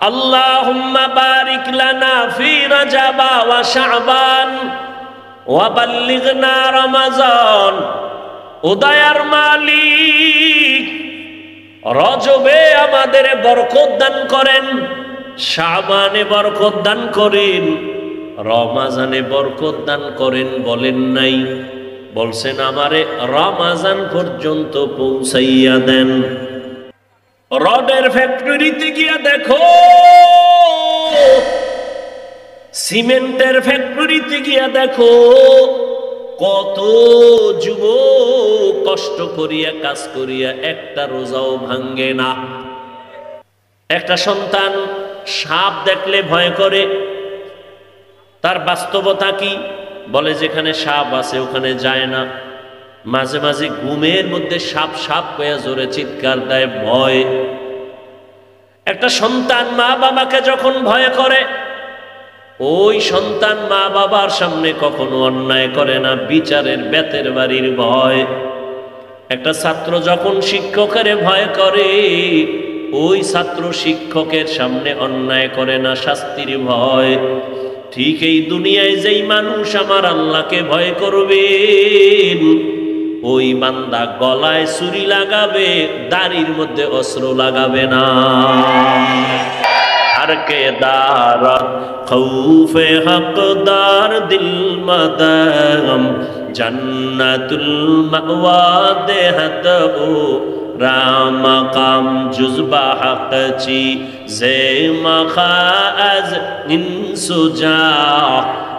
আল্লাহুম্মা বারিক লানা ফি রাজাবা ওয়া শাবান ওয়া বাল্লিগনা রমাজান। ও দয়ার মালিক, রজবে আমাদের বরকত দান করেন, শাবানে বরকত দান করেন, রমাজানে বরকত দান করেন বলেন নাই, বলছেন আমারে রমাজান পর্যন্ত পৌঁছাইয়া দেন। রডের ফ্যাক্টরিতে গিয়া দেখো, সিমেন্টের ফ্যাক্টরিতে গিয়া দেখো, কত যুবক কষ্ট করিয়া কাজ করিয়া একটা রোজাও ভাঙ্গে না। একটা সন্তান সাপ দেখলে ভয় করে, তার বাস্তবতা কি? বলে যেখানে সাপ আছে ওখানে যায় না। মাঝে মাঝে ঘুমের মধ্যে সাপ সাপ কয়া জোরে চিৎকার দেয়, ভয়। একটা সন্তান মা বাবাকে যখন ভয় করে, ওই সন্তান মা বাবার সামনে কখনো অন্যায় করে না, বিচারের বেতের বাড়ির ভয়। একটা ছাত্র যখন শিক্ষকের ভয় করে, ওই ছাত্র শিক্ষকের সামনে অন্যায় করে না, শাস্তির ভয়। ঠিক এই দুনিয়ায় যেই মানুষ আমার আল্লাহকে ভয় করবে, ওই বান্দা গলায় ছুরি লাগাবে, দাড়ির মধ্যে অস্ত্র লাগাবে না। আর কে দারত খৌফে হকদার দিল মাদাম, জান্নাতুল মাওয়া দেহত ও রাম কাম জুজবা হকচি জে মখাজ ইনসুজা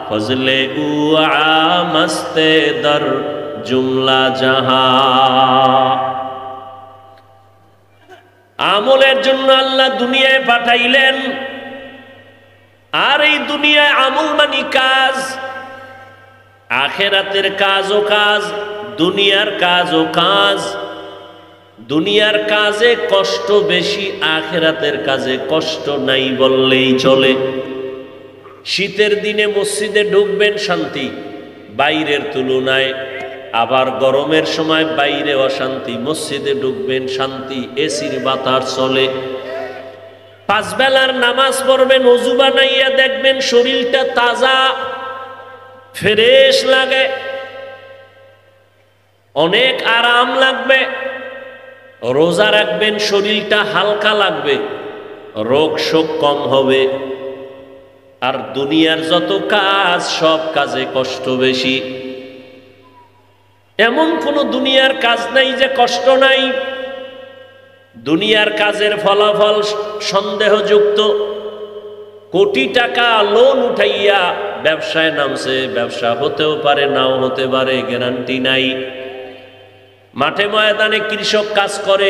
ফজলে উ আমস্তে দর জুমলা জাহা। আমলের জন্য আল্লাহ দুনিয়ায় পাঠাইলেন, আর এই দুনিয়ায় আমল মানি কাজ, আখেরাতের কাজও কাজ, দুনিয়ার কাজও কাজ। দুনিয়ার কাজে কষ্ট বেশি, আখেরাতের কাজে কষ্ট নাই বললেই চলে। শীতের দিনে মসজিদে ঢুকবেন শান্তি বাইরের তুলনায়, আবার গরমের সময় বাইরে অশান্তি, মসজিদে ঢুকবেন শান্তি, এসির বাতাস চলে। পাঁচ বেলার নামাজ পড়বেন, ওযু বানাইয়া দেখবেন শরীরটা তাজা ফ্রেশ লাগে, অনেক আরাম লাগবে। রোজা রাখবেন, শরীরটা হালকা লাগবে, রোগ শোক কম হবে। আর দুনিয়ার যত কাজ, সব কাজে কষ্ট বেশি। এমন কোন দুনিয়ার কাজ নাই যে কষ্ট নাই। দুনিয়ার কাজের ফলাফল সন্দেহযুক্ত। কোটি টাকা লোন উঠাইয়া ব্যবসায় নামছে, ব্যবসা হতেও পারে নাও হতে পারে, গ্যারান্টি নাই। মাঠে ময়দানে কৃষক কাজ করে,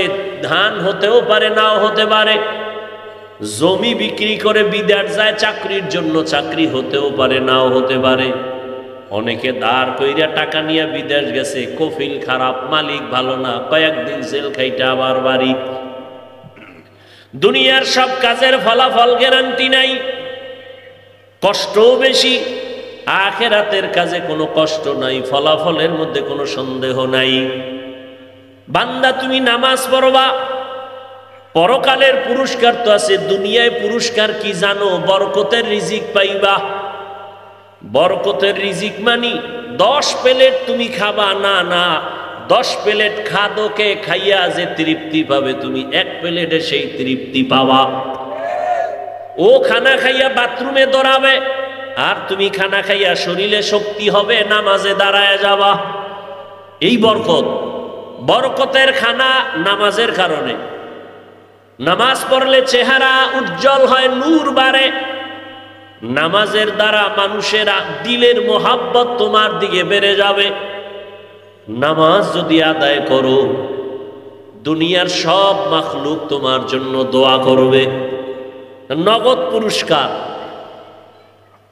ধান হতেও পারে নাও হতে পারে। জমি বিক্রি করে বিদেশ যায় চাকরির জন্য, চাকরি হতেও পারে নাও হতে পারে। অনেকে দাঁড় কইরা টাকা নিয়ে বিদেশ গেছে, কফিল খারাপ, মালিক ভালো না, কয়েকদিন জেল খাইটা আবার বাড়ি। দুনিয়ার সব কাজের ফলাফল গ্যারান্টি নাই, কষ্টও বেশি। আখেরাতের কাজে কোনো কষ্ট নাই, ফলাফলের মধ্যে কোনো সন্দেহ নাই। বান্দা তুমি নামাজ পড়বা, পরকালের পুরস্কার তো আছে। দুনিয়ায় পুরস্কার কি জানো? বরকতের রিজিক পাইবা। বরকতের রিজিক মানি 10 প্লেট তুমি খাবা না, না 10 প্লেট খাদোকে খাইয়া যে তৃপ্তি পাবে, তুমি 1 প্লেটে সেই তৃপ্তি পাবা। ও খানা খাইয়া বাথরুমে দৌড়াবে, আর তুমি খানা খাইয়া শরীরে শক্তি হবে, নামাজে দাঁড়ায় যাবা। এই বরকত। বরকতের খানা নামাজের কারণে। নামাজ পড়লে চেহারা উজ্জ্বল হয়, নূর বাড়ে। নামাজের দ্বারা মানুষের দিলের মোহাব্বত তোমার দিকে বেড়ে যাবে। নামাজ যদি আদায় করো, দুনিয়ার সব মাখলুক তোমার জন্য দোয়া করবে, নগদ পুরস্কার।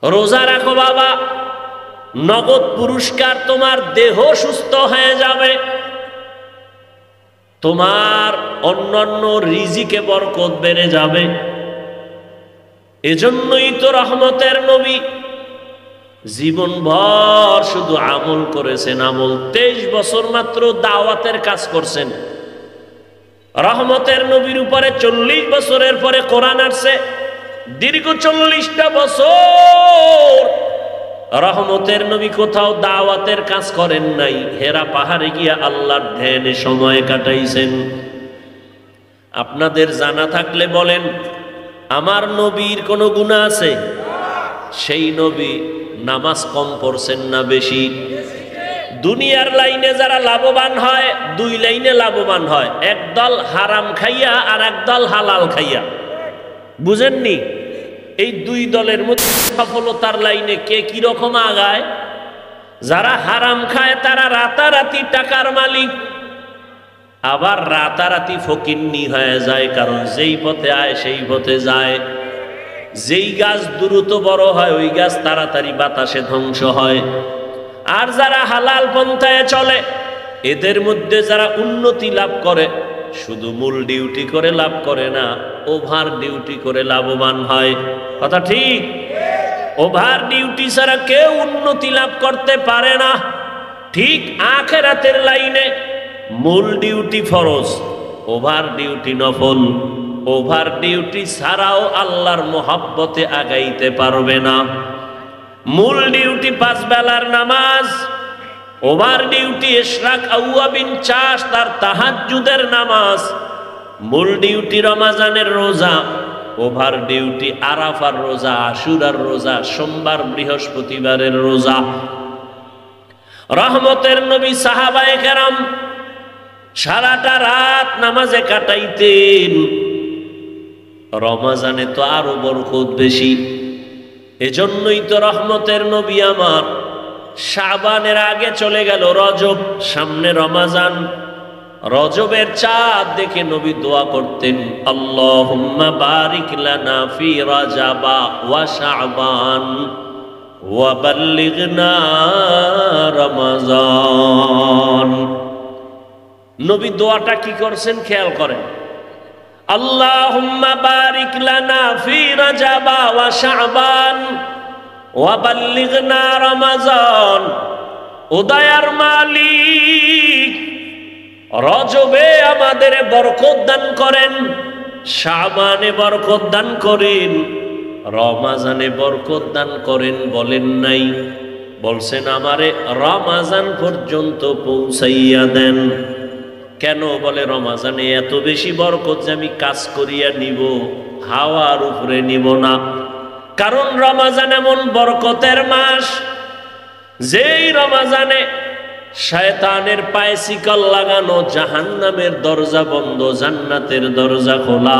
রোজা রাখো বাবা, নগদ পুরস্কার। তোমার দেহ সুস্থ হয়ে যাবে, তোমার অন্যান্য রিজিকে বরকত বেড়ে যাবে। এজন্যই তো রহমতের নবী জীবনভর শুধু আমল করেছেন, আমল। 23 বছর মাত্র দাওয়াতের কাজ করছেন। রহমতের নবীর উপরে 40 বছরের পরে কোরআন আসছে। দীর্ঘ 40টা বছর রহমতের নবী কোথাও দাওয়াতের কাজ করেন নাই, হেরা পাহাড়ে গিয়া আল্লাহর ধ্যানে সময় কাটাইছেন। আপনাদের জানা থাকলে বলেন, আমার নবীর কোনো গুনাহ আছে? সেই নবী নামাজ কম পড়ছেন না বেশি? দুনিয়ার লাইনে যারা লাভবান হয়, দুই লাইনে লাভবান হয়, একদল হারাম খাইয়া আর একদল হালাল খাইয়া। বুঝেননি? এই দুই দলের মধ্যে সফলতার লাইনে কে কিরকম আগায়? যারা হারাম খায় তারা রাতারাতি টাকার মালিক, আবার রাতারাতি ফকিন্নি হয়ে যায়, কারণ যেই পথে আয় সেই পথে যায়। যেই গাছ দ্রুত বড় হয় ওই গাছ তাড়াতাড়ি বাতাসে ধ্বংস হয়। আর যারা হালাল পন্থায় চলে, এদের মধ্যে যারা উন্নতি লাভ করে, শুধু মূল ডিউটি করে লাভ করে না, ওভার ডিউটি করে লাভবান হয়। কথা ঠিক? ওভার ডিউটি ছাড়া কেউ উন্নতি লাভ করতে পারে না। ঠিক আখিরাতের লাইনে মূল ডিউটি ফরজ, ওভার ডিউটি নফল। ওভার ডিউটি ছাড়াও আল্লাহর মোহাব্বতে আগাইতে পারবে না। মূল ডিউটি 5 বেলার নামাজ, ওভার ডিউটি ইশরাক আউয়াবিন চাষ তার তাহাজ্জুদের নামাজ, মূল ডিউটি রমজানের রোজা, ওভার ডিউটি আরাফার রোজা, আশুরার রোজা, সোমবার বৃহস্পতিবারের রোজা। রহমতের নবী সাহাবায়ে কেরাম সারাটা রাত নামাজে কাটাইতেন। রমজানে তো আরো বরকত বেশি, এজন্যই তো রহমতের নবী আমার শাবানের আগে চলে গেল রজব, সামনে রমজান। রজবের চাঁদ দেখে নবী দোয়া করতেন, আল্লাহুম্মা বারিক লানা ফি রাজাবা ওয়া শাবান ওয়া বাল্লিগনা রমজান। নবী দোয়াটা কি করছেন খেয়াল করেন, আল্লাহুম্মা বারিক লানা ফি রাজাবা ওয়া শাবান ওয়া বাল্লিগনা রমজান। ও দয়ার মালিক, রজবে আমাদের বরকত দান করেন, শাবানে বরকত দান করেন, রমজানে বরকত দান করেন। বলেন নাই, বলছেন আমারে রমজান পর্যন্ত পৌঁছাইয়া দেন। কেন? বলে রমজানে এত বেশি বরকত যে আমি কাজ করিয়া নিব, হাওয়ার উপরে নিব না। কারণ রমজান এমন বরকতের মাস, যেই রমজানে শয়তানের পায়ে শিকল লাগানো, জাহান্নামের দরজা বন্ধ, জান্নাতের দরজা খোলা।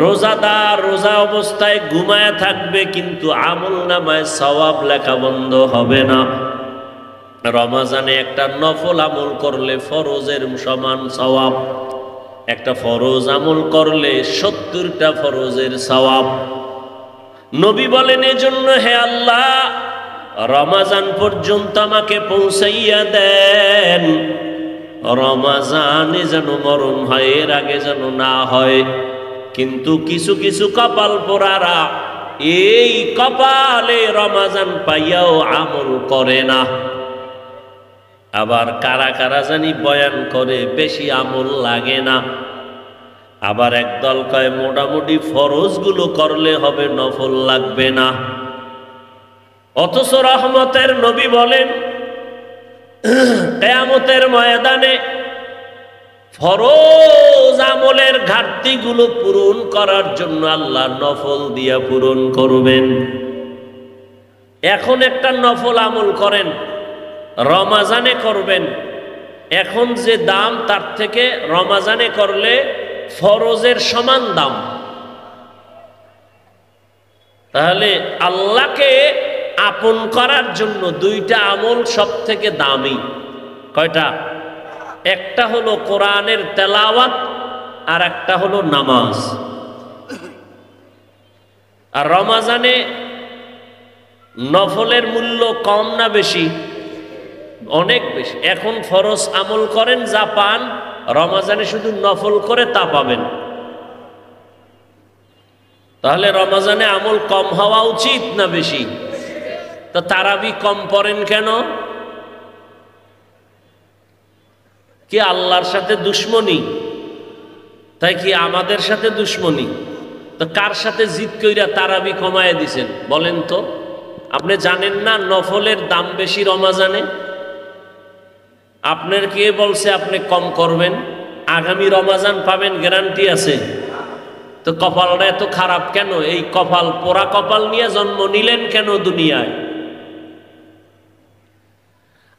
রোজাদার রোজা অবস্থায় ঘুমায় থাকবে, কিন্তু আমলনামায় সওয়াব লেখা বন্ধ হবে না। রমজানে একটা নফল আমল করলে ফরজের সমান সওয়াব, একটা ফরজ আমল করলে 70টা ফরজের সওয়াব। নবী বলেন, এজন্য হে আল্লাহ, রমজান পর্যন্ত আমাকে পৌঁছাইয়া দেন। রমজানে যেন মরণ হয়, এর আগে যেন না হয়। কিন্তু কিছু কিছু কপাল পোড়ারা এই কপালে রমজান পাইয়াও আমল করে না। আবার কারা কারা জানি বয়ান করে বেশি আমল লাগে না। আবার একদল কয় মোটামুটি ফরজগুলো করলে হবে, নফল লাগবে না। অথচ রহমতের নবী বলেন, কিয়ামতের ময়দানে ফরজ আমলের ঘাটতিগুলো পূরণ করার জন্য আল্লাহ নফল দিয়া পূরণ করবেন। এখন একটা নফল আমল করেন, রমজানে করবেন, এখন যে দাম তার থেকে রমজানে করলে ফরজের সমান দাম। তাহলে আল্লাহকে আপন করার জন্য দুইটা আমল সব থেকে দামি। কয়টা? একটা হলো কোরআনের তেলাওয়াত, আর একটা হলো নামাজ। আর রমজানে নফলের মূল্য কম না বেশি? অনেক বেশি। এখন ফরজ আমল করেন যা পান, রমজানে শুধু নফল করে তা পাবেন। তাহলে রমজানে আমল কম হওয়া উচিত না বেশি? তো তারাবি কম পড়েন কেন? কি আল্লাহর সাথে দুশ্মনী? তাই কি আমাদের সাথে দুশ্মনী? তো কার সাথে জিদ কইরা তারাবি কমায় দিছেন বলেন তো? আপনি জানেন না নফলের দাম বেশি রমাজানে? আপনার কে বলছে আপনি কম করবেন? আগামী রমাজান পাবেন গ্যারান্টি আছে? তো কপালটা এত খারাপ কেন? এই কপাল পোড়া কপাল নিয়ে জন্ম নিলেন কেন দুনিয়ায়?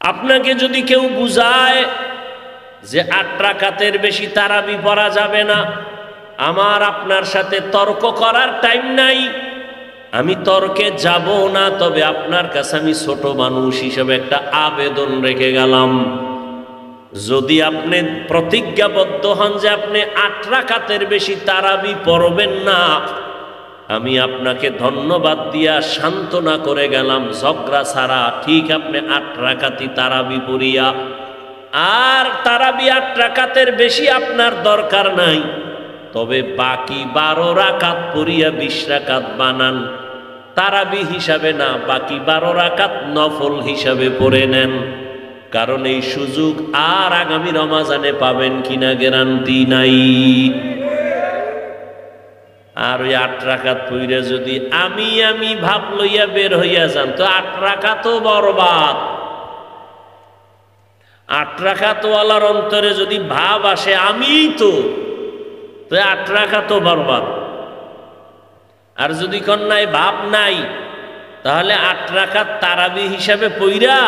আপনাকে যদি কেউ বুঝায় যে 8 রাকাতের বেশি তারাবি পড়া যাবে না, আমার আপনার সাথে তর্ক করার টাইম নাই, আমি তর্কে যাব না। তবে আপনার কাছে আমি ছোট মানুষ হিসেবে একটা আবেদন রেখে গেলাম, যদি আপনি প্রতিজ্ঞাবদ্ধ হন যে আপনি 8 রাকাতের বেশি তারাবি পড়বেন না, আমি আপনাকে ধন্যবাদ দিয়া সান্ত্বনা করে গেলাম, ঝগড়া ছাড়া ঠিক আপনি 8 রাকাতই তারাবি পড়িয়া, আর তারাবি 8 রাকাতের বেশি আপনার দরকার নাই, তবে বাকি 12 রাকাত পড়িয়া 20 রাকাত বানান, তারাবি হিসাবে না, বাকি 12 রাকাত নফল হিসাবে পড়ে নেন। কারণ এই সুযোগ আর আগামী রমাজানে পাবেন কিনা গ্যারান্টি নাই। আর ওই 8 রাকাত পইরা যদি আমি ভাব লইয়া বের হইয়া যান, তো 8 রাকাতও বরবাদ। 8 রাকাতওয়ালার অন্তরে যদি ভাব আসে আমিই তো 8 রাকাতও বরবাদ। আর যদি কন্যায় ভাব নাই, তাহলে 8 রাকাত তারাবি হিসাবে পইরা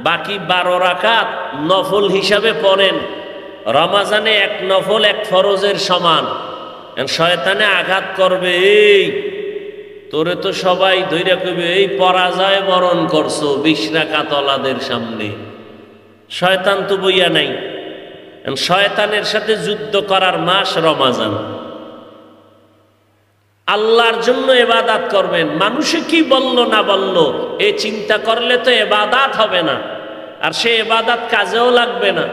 বাকি 12 রাকাত নফল হিসাবে পড়েন। রমাজানে 1 নফল 1 ফরজের সমান। শয়তানে আঘাত করবে, এই তোরে তো সবাই ধৈর্য কইবে, এই পরাজয় বরণ করছো 20 রাকাতওয়ালাদের সামনে। শয়তান তো বইয়া নাই। শয়তানের সাথে যুদ্ধ করার মাস রমাজান। আল্লাহর জন্য ইবাদত করবেন, মানুষে কি বলল না বলল এই চিন্তা করলে তো ইবাদত হবে না, আর সে ইবাদত কাজেও লাগবে না।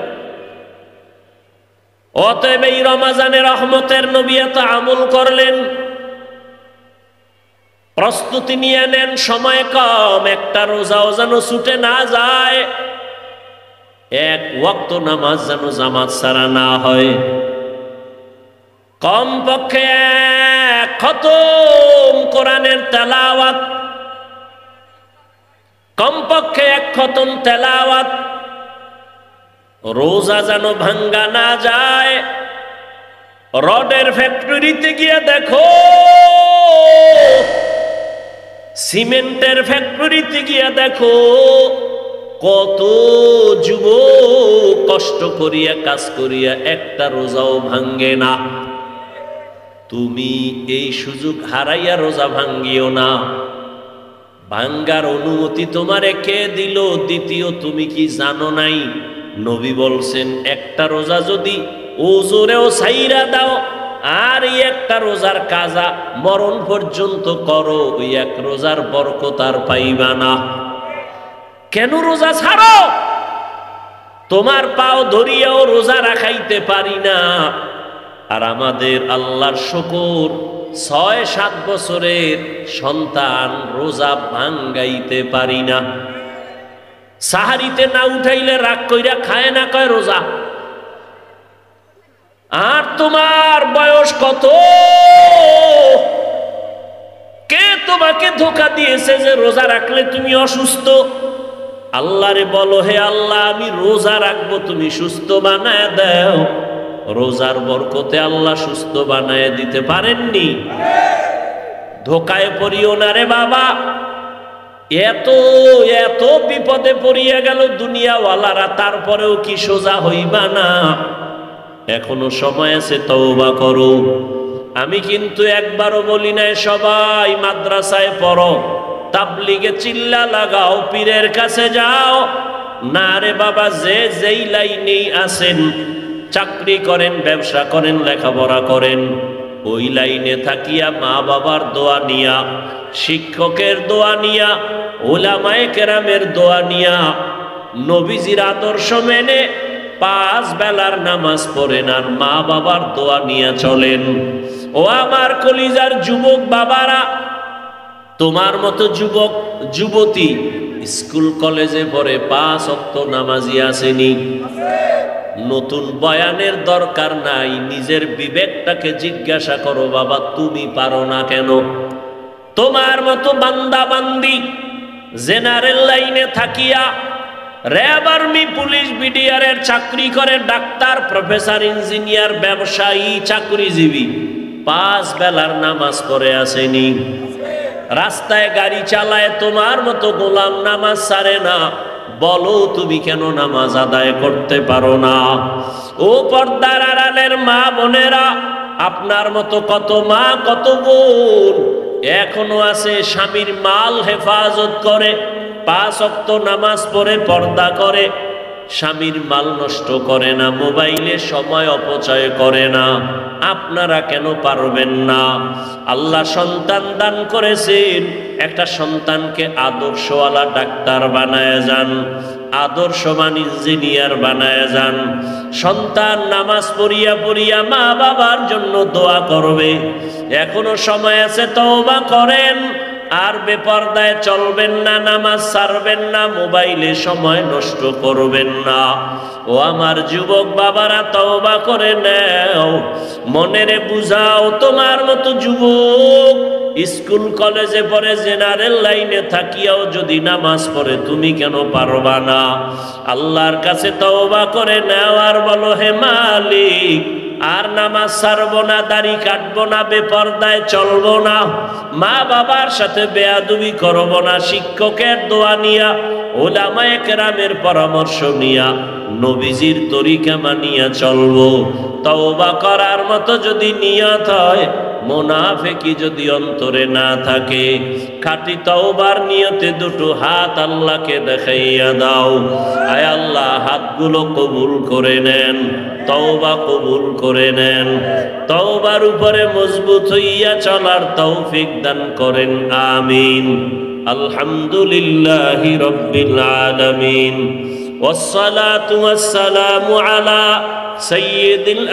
অতএব এই রমাজানে রহমতের নবী এত আমল করলেন, প্রস্তুতি নিয়ে নেন, সময় কম, একটা রোজাও যেন ছুটে না যায়, 1 ওয়াক্ত নামাজ যেন জামাত ছাড়া না হয়, কমপক্ষে 1 খতম কোরআনের তেলাওয়াত, কমপক্ষে 1 খতম তেলাওয়াত। রোজা যেন ভাঙ্গা না যায়। রডের ফ্যাক্টরিতে গিয়ে দেখো, সিমেন্টের ফ্যাক্টরিতে গিয়ে দেখো, কত যুবক কষ্ট করিয়া কাজ করিয়া একটা রোজাও ভাঙ্গে না। তুমি এই সুযোগ হারাইয়া রোজা ভাঙ্গিও না। ভাঙ্গার অনুমতি তোমারে কে দিল? দ্বিতীয়, তুমি কি জানো নাই নবী বলছেন একটা রোজা যদি ওজোরেও ছাইরা দাও, আর এই একটা রোজার কাজা মরণ পর্যন্ত করো, ওই 1 রোজার বরকত আর পাইবা না। কেন রোজা ছাড়ো? তোমার পাও ধরিয়াও রোজা রাখাইতে পারি না। আর আমাদের আল্লাহর শুকর, 6-7 বছরের সন্তান রোজা ভাঙ্গাইতে পারি না। সাহারিতে না উঠাইলে রাগ কইরা খায় না, কয় রোজা। আর তোমার বয়স কত? কে তোমাকে ধোঁকা দিয়েছে যে রোজা রাখলে তুমি অসুস্থ? আল্লাহরে বলো, হে আল্লাহ আমি রোজা রাখবো, তুমি সুস্থ বানায় দাও। রোজার বরকতে আল্লাহ সুস্থ বানায় দিতে পারেননি? ধোকায় পড়িও না রে বাবা। এত এত বিপদে পড়িয়া গেল দুনিয়াওয়ালারা, তারপরেও কি সোজা হইবা না? এখনো সময় আছে, তওবা করো। আমি কিন্তু একবারও বলি নাই সবাই মাদ্রাসায় পড়ো, তাবলিগে চিল্লা লাগাও, পীরের কাছে যাও। না রে বাবা, যে যেই লাইনেই আছেন, চাকরি করেন, ব্যবসা করেন, লেখাপড়া করেন, ওই লাইনে থাকিয়া মা বাবার দোয়া নিয়া, শিক্ষকের দোয়া নিয়া, উলামায়ে কেরামের দোয়া নিয়া, নবীজির আদর্শ মেনে 5 বেলার নামাজ পড়েন, আর মা বাবার দোয়া নিয়ে চলেন। ও আমার কলিজার যুবক বাবারা, তোমার মতো যুবক যুবতী স্কুল কলেজে পড়ে 5 ওয়াক্ত নামাজি আসেনি? নতুন বয়ানের দরকার নাই, নিজের বিবেকটাকে জিজ্ঞাসা করো, বাবা তুমি পারো না কেন? তোমার মতো বান্দা বান্দি জেনারেল লাইনে থাকিয়া র্যাব, আর্মি, পুলিশ, বিডিআরের চাকরি করে, ডাক্তার, প্রফেসর, ইঞ্জিনিয়ার, ব্যবসায়ী, চাকরিজীবী 5 বেলার নামাজ পড়ে আসেনি। রাস্তায় গাড়ি চালায় তোমার মতো গোলাম নামাজ ছাড়ে না। বলো তুমি কেন নামাজ আদায় করতে পারো না? ও পর্দার আড়ালের মা বোনেরা, আপনার মতো কত মা কত বোন এখনো আছে স্বামীর মাল হেফাজত করে, 5 ওয়াক্ত নামাজ পড়ে পর্দা করে, স্বামীর মাল নষ্ট করে না, মোবাইলে সময় অপচয় করে না। আপনারা কেন পারবেন না? আল্লাহ সন্তান দান করেছেন, একটা সন্তানকে আদর্শওয়ালা ডাক্তার বানায় যান, আদর্শবান ইঞ্জিনিয়ার বানায় যান। সন্তান নামাজ পড়িয়া পড়িয়া মা বাবার জন্য দোয়া করবে। এখনো সময় আছে, তওবা করেন। আর বেপরদায় চলবেন না, নামাজ ছাড়বেন না, মোবাইলে সময় নষ্ট করবেন না। ও আমার যুবক বাবারা, তওবা করে নাও, মনেরে বুঝাও। তোমার মতো যুবক স্কুল কলেজে পড়ে, জেনারেল লাইনে থাকিয়াও যদি নামাজ পড়ে, তুমি কেন পারবা না? আল্লাহর কাছে তওবা করে নাও আর বলো, হে মালিক, আর নামাজ ছাড়বো না, দাড়ি কাটবো না, বেপরদায় চলবো না, মা বাবার সাথে বেয়াদবি করবো না, শিক্ষকের দোয়া নিয়া, ওলামায়ে কেরামের পরামর্শ নিয়া, নবীজির তরিকা মানিয়া চলবো। তওবা করার মতো যদি নিয়ত হয়, মুনাফিকি যদি অন্তরে না থাকে, খাঁটি তওবার নিয়তে দুটো হাত আল্লাহকে দেখাইয়া দাও। আয় আল্লাহ, হাতগুলো কবুল করে নেন, তওবা কবুল করে নেন, তওবার উপরে মজবুত হইয়া চলার তৌফিক দান করেন, আমিন। আলহামদুলিল্লাহি রাব্বিল আলামিন, ওয়াসসালাতু ওয়াসসালামু আলা সাইয়্যিদিল